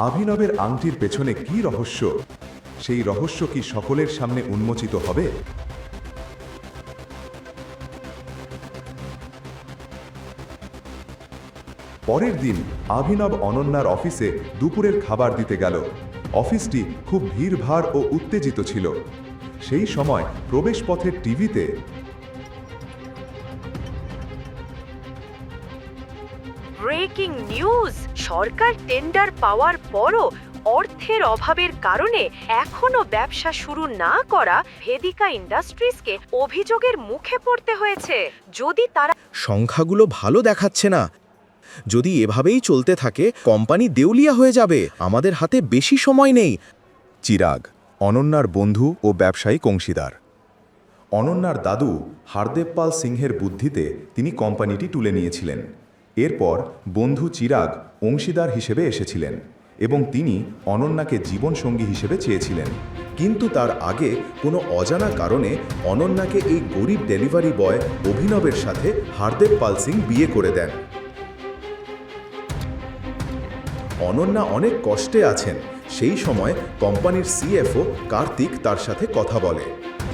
অভিনবের আংটির পেছনে কি রহস্য? সেই রহস্য কি সকলের সামনে উন্মোচিত হবে? পরের দিন অভিনব অনন্যার অফিসে দুপুরের খাবার দিতে গেল। অফিসটি খুব ভিড়ভাড় ও উত্তেজিত ছিল। সেই সময় প্রবেশপথের টিভিতে ব্রেকিং নিউজ! সরকার টেন্ডার পাওয়ার পরও অর্থের অভাবের কারণে এখনো ব্যবসা শুরু না করা ভেদিকা ইন্ডাস্ট্রিজকে অভিযোগের মুখে পড়তে হয়েছে। যদি তারা সংখ্যাগুলো ভালো দেখাচ্ছে না। যদি এভাবেই চলতে থাকে কোম্পানি দেউলিয়া হয়ে যাবে। আমাদের হাতে বেশি সময় নেই। চিরাগ, অনন্যার বন্ধু ও ব্যবসায়িক অংশীদার। অনন্যার দাদু হারদেব পাল সিংহের বুদ্ধিতে তিনি কোম্পানিটি তুলে নিয়েছিলেন। এরপর বন্ধু চিরাগ অংশীদার হিসেবে এসেছিলেন এবং তিনি অনন্যাকে জীবনসঙ্গী হিসেবে চেয়েছিলেন। কিন্তু তার আগে কোনো অজানা কারণে অনন্যাকে এই গরিব ডেলিভারি বয় অভিনবের সাথে হারদেব পাল সিং বিয়ে করে দেন। অনন্যা অনেক কষ্টে আছেন। সেই সময় কোম্পানির সিএফও কার্তিক তার সাথে কথা বলে।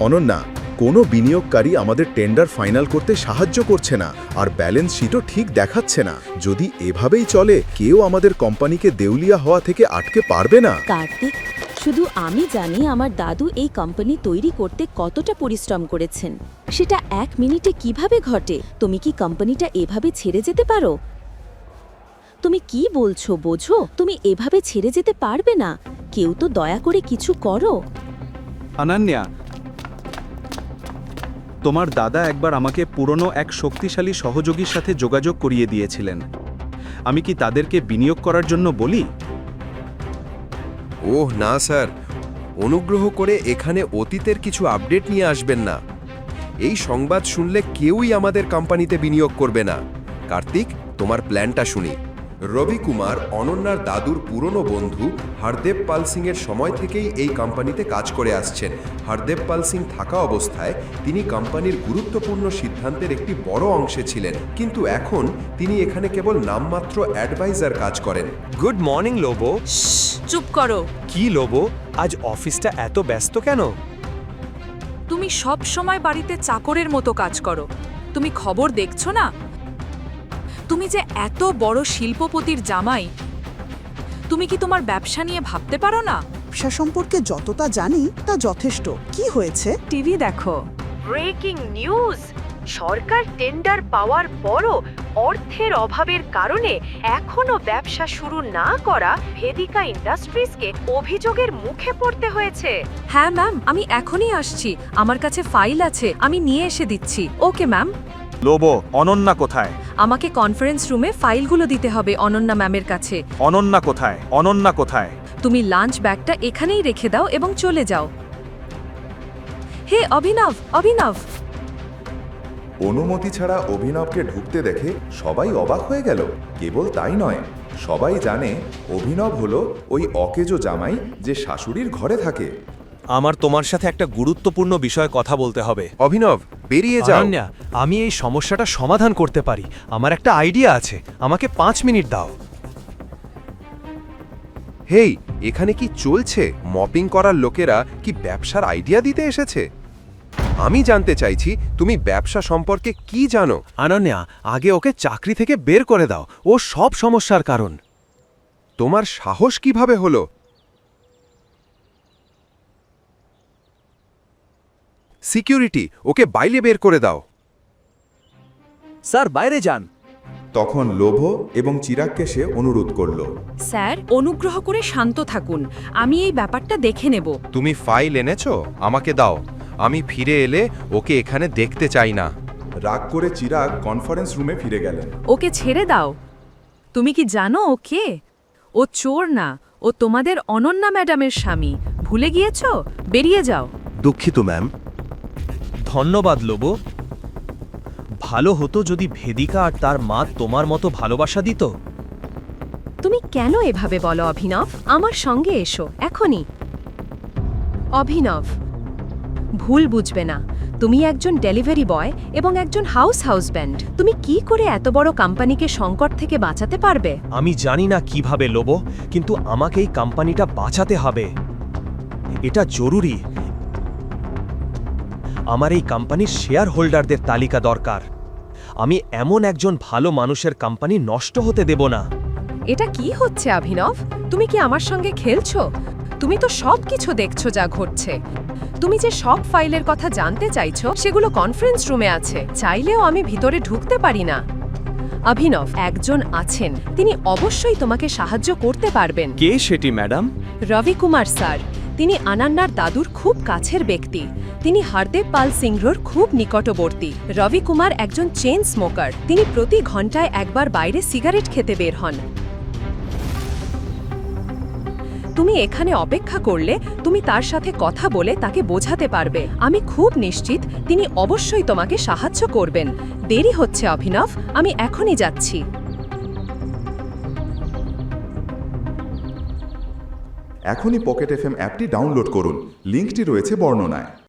অনন্যা, কোনো বিনিয়োগকারী আমাদের টেন্ডার ফাইনাল করতে সাহায্য করছে না, আর ব্যালেন্স শিটও ঠিক দেখাচ্ছে না। যদি এভাবেই চলে কেউ আমাদের কোম্পানিকে দেউলিয়া হওয়া থেকে আটকে পারবে না। কার্তিক, শুধু আমি জানি আমার দাদু এই কোম্পানি তৈরি করতে কতটা পরিশ্রম করেছেন। সেটা 1 মিনিটে কিভাবে ঘটে? তুমি কি কোম্পানিটা এভাবে ছেড়ে যেতে পারো? তুমি কি বলছো বোঝো? তুমি এভাবে ছেড়ে যেতে পারবে না। কেউ তো দয়া করে কিছু করো। অনন্যা, তোমার দাদা একবার আমাকে পুরনো এক শক্তিশালী সহযোগীর সাথে যোগাযোগ করিয়ে দিয়েছিলেন। আমি কি তাদেরকে বিনিয়োগ করার জন্য বলি? ওহ না স্যার, অনুগ্রহ করে এখানে অতীতের কিছু আপডেট নিয়ে আসবেন না। এই সংবাদ শুনলে কেউই আমাদের কোম্পানিতে বিনিয়োগ করবে না। কার্তিক, তোমার প্ল্যানটা শুনি। রবি কুমার অনন্যার দাদুর পুরনো বন্ধু হরদেব পাল সিংয়ের সময় থেকেই এই কোম্পানিতে কাজ করে আসছেন। হরদেব পাল সিং থাকা অবস্থায় তিনি কোম্পানির গুরুত্বপূর্ণ সিদ্ধান্তের একটি বড় অংশে ছিলেন, কিন্তু এখন তিনি এখানে কেবল নামমাত্র অ্যাডভাইজার কাজ করেন। Good morning লোবো। চুপ করো। কি লোবো, আজ অফিসটা এত ব্যস্ত কেন? তুমি সব সময় বাড়িতে চাকরের মতো কাজ করো। তুমি খবর দেখছো না? তুমি যে এত বড় শিল্পপতির জামাই, তুমি কি তোমার ব্যবসা নিয়ে ভাবতে পারো না? ব্যবসা সম্পর্কে যতটা জানি তা যথেষ্ট। কি হয়েছে? টিভি দেখো। Breaking news! সরকার টেন্ডার পাওয়ার পরও অর্থের অভাবের কারণে এখনো ব্যবসা শুরু না করা ভেদিকা ইন্ডাস্ট্রিজকে অভিযোগের মুখে পড়তে হয়েছে। হ্যাঁ ম্যাম, আমি এখনই আসছি। আমার কাছে ফাইল আছে, আমি নিয়ে এসে দিচ্ছি। Okay ma'am. লোবো, অনন্যা কোথায়? আমাকে কনফারেন্স রুমে ফাইলগুলো দিতে হবে অনন্যা ম্যামের কাছে। অনন্যা কোথায়? অনন্যা কোথায়? তুমি লাঞ্চ ব্যাগটা এখানেই রেখে দাও এবং চলে যাও। হে অভিনব, অভিনব! অনুমতি ছাড়া অভিনবকে ঢুকতে দেখে সবাই অবাক হয়ে গেল। কেবল তাই নয়, সবাই জানে অভিনব হলো ওই অকেজো জামাই যে শাশুড়ির ঘরে থাকে। আমার তোমার সাথে একটা গুরুত্বপূর্ণ বিষয়ে কথা বলতে হবে। অভিনব, বেরিয়ে যাও। অনন্যা, আমি এই সমস্যাটা সমাধান করতে পারি। আমার একটা আইডিয়া আছে, আমাকে 5 মিনিট দাও। হেই, এখানে কি চলছে? মপিং করার লোকেরা কি ব্যবসার আইডিয়া দিতে এসেছে? আমি জানতে চাইছি তুমি ব্যবসা সম্পর্কে কি জানো। অনন্যা, আগে ওকে চাকরি থেকে বের করে দাও। ও সব সমস্যার কারণ। তোমার সাহস কিভাবে হলো? সিকিউরিটি, ওকে বাইরে বের করে দাও। স্যার, বাইরে যান। তখন লোভ এবং চিরাগকে সে অনুরোধ করল। স্যার, অনুগ্রহ করে শান্ত থাকুন। আমি এই ব্যাপারটা দেখে নেব। তুমি ফাইল এনেছো? আমাকে দাও। আমি ফিরে এলে ওকে এখানে দেখতে চাই না। রাগ করে চিরাগ কনফারেন্স রুমে ফিরে গেলেন। ওকে ছেড়ে দাও। তুমি কি জানো ও কে? ও চোর না, ও তোমাদের অনন্যা ম্যাডামের স্বামী। ভুলে গিয়েছো? বেরিয়ে যাও। দুঃখিত ম্যাম। ধন্যবাদ লোবো। ভালো হতো যদি ভেদিকা আর তার মা তোমার মতো ভালোবাসা দিত। তুমি কেন এভাবে বলো অভিনব? আমার সঙ্গে এসো এখনই। অভিনব, ভুল বুঝবে না। তুমি একজন ডেলিভারি বয় এবং একজন হাউসব্যান্ড। তুমি কি করে এত বড় কোম্পানিকে সংকট থেকে বাঁচাতে পারবে? আমি জানি না কিভাবে লোবো, কিন্তু আমাকে এই কোম্পানিটা বাঁচাতে হবে। এটা জরুরি। আমার এই কোম্পানির শেয়ার হোল্ডারদের তালিকা দরকার। আমি এমন একজন ভালো মানুষের কোম্পানি নষ্ট হতে দেব না। এটা কি হচ্ছে অভিনব? তুমি কি আমার সঙ্গে খেলছো? তুমি তো সবকিছু দেখছো যা ঘটছে। তুমি যে সব ফাইলের কথা জানতে চাইছো সেগুলো কনফারেন্স রুমে আছে, চাইলেও আমি ভিতরে ঢুকতে পারি না। অভিনব, একজন আছেন, তিনি অবশ্যই তোমাকে সাহায্য করতে পারবেন। কে সেটি ম্যাডাম? রবি কুমার স্যার। তিনি অনন্যার দাদুর খুব কাছের ব্যক্তি। তিনি হরদেব পাল সিংহর খুব নিকটবর্তী। রবি কুমার একজন চেইন স্মোকার। তিনি প্রতি ঘন্টায় একবার বাইরে সিগারেট খেতে বের হন। তুমি এখানে অপেক্ষা করলে তুমি তার সাথে কথা বলে তাকে বোঝাতে পারবে। আমি খুব নিশ্চিত তিনি অবশ্যই তোমাকে সাহায্য করবেন। দেরি হচ্ছে অভিনব, আমি এখনই যাচ্ছি। এখনই পকেট এফএম অ্যাপটি ডাউনলোড করুন, লিঙ্কটি রয়েছে বর্ণনায়।